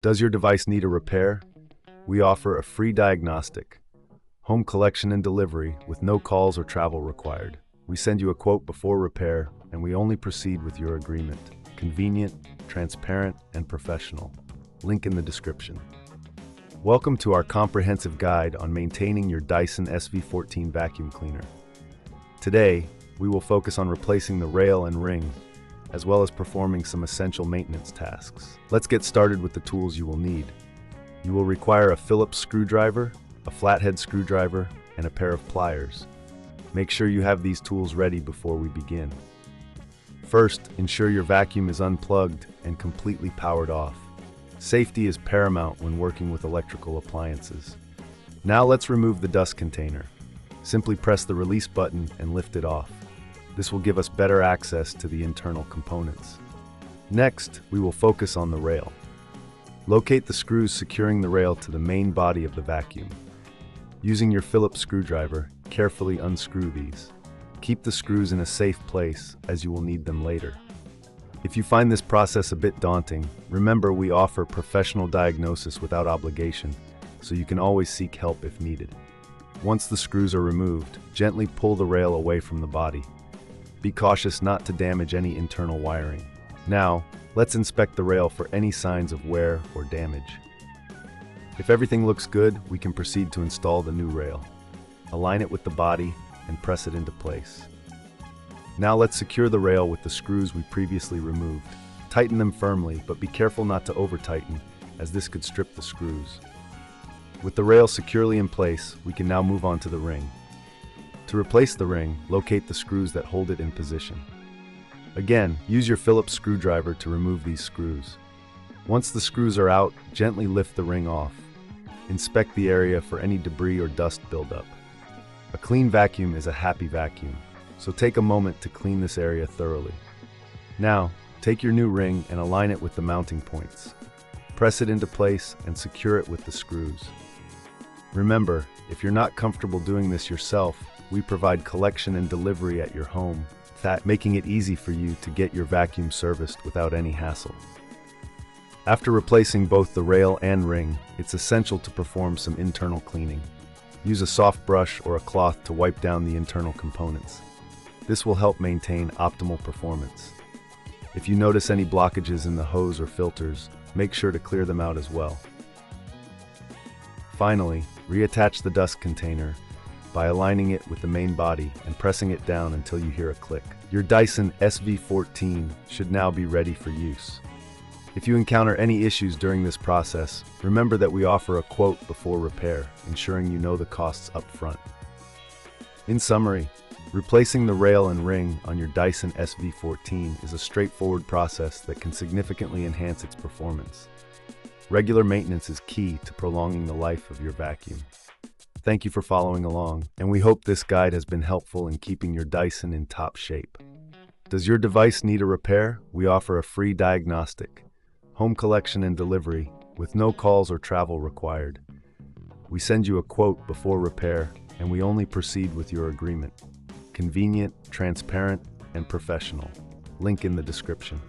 Does your device need a repair? We offer a free diagnostic, home collection and delivery with no calls or travel required. We send you a quote before repair, and we only proceed with your agreement. Convenient, transparent, and professional. Link in the description. Welcome to our comprehensive guide on maintaining your Dyson SV14 vacuum cleaner. Today, we will focus on replacing the rail and ring, as well as performing some essential maintenance tasks. Let's get started with the tools you will need. You will require a Phillips screwdriver, a flathead screwdriver, and a pair of pliers. Make sure you have these tools ready before we begin. First, ensure your vacuum is unplugged and completely powered off. Safety is paramount when working with electrical appliances. Now let's remove the dust container. Simply press the release button and lift it off. This will give us better access to the internal components. Next, we will focus on the rail. Locate the screws securing the rail to the main body of the vacuum. Using your Phillips screwdriver, carefully unscrew these. Keep the screws in a safe place, as you will need them later. If you find this process a bit daunting, remember we offer professional diagnosis without obligation, so you can always seek help if needed. Once the screws are removed, gently pull the rail away from the body. Be cautious not to damage any internal wiring. Now, let's inspect the rail for any signs of wear or damage. If everything looks good, we can proceed to install the new rail. Align it with the body and press it into place. Now let's secure the rail with the screws we previously removed. Tighten them firmly, but be careful not to over-tighten, as this could strip the screws. With the rail securely in place, we can now move on to the ring. To replace the ring, locate the screws that hold it in position. Again, use your Phillips screwdriver to remove these screws. Once the screws are out, gently lift the ring off. Inspect the area for any debris or dust buildup. A clean vacuum is a happy vacuum, so take a moment to clean this area thoroughly. Now, take your new ring and align it with the mounting points. Press it into place and secure it with the screws. Remember, if you're not comfortable doing this yourself, we provide collection and delivery at your home, making it easy for you to get your vacuum serviced without any hassle. After replacing both the rail and ring, it's essential to perform some internal cleaning. Use a soft brush or a cloth to wipe down the internal components. This will help maintain optimal performance. If you notice any blockages in the hose or filters, make sure to clear them out as well. Finally, reattach the dust container by aligning it with the main body and pressing it down until you hear a click. Your Dyson SV14 should now be ready for use. If you encounter any issues during this process, remember that we offer a quote before repair, ensuring you know the costs up front. In summary, replacing the rail and ring on your Dyson SV14 is a straightforward process that can significantly enhance its performance. Regular maintenance is key to prolonging the life of your vacuum. Thank you for following along, and we hope this guide has been helpful in keeping your Dyson in top shape. Does your device need a repair? We offer a free diagnostic, home collection and delivery with no calls or travel required. We send you a quote before repair, and we only proceed with your agreement. Convenient, transparent, and professional. Link in the description.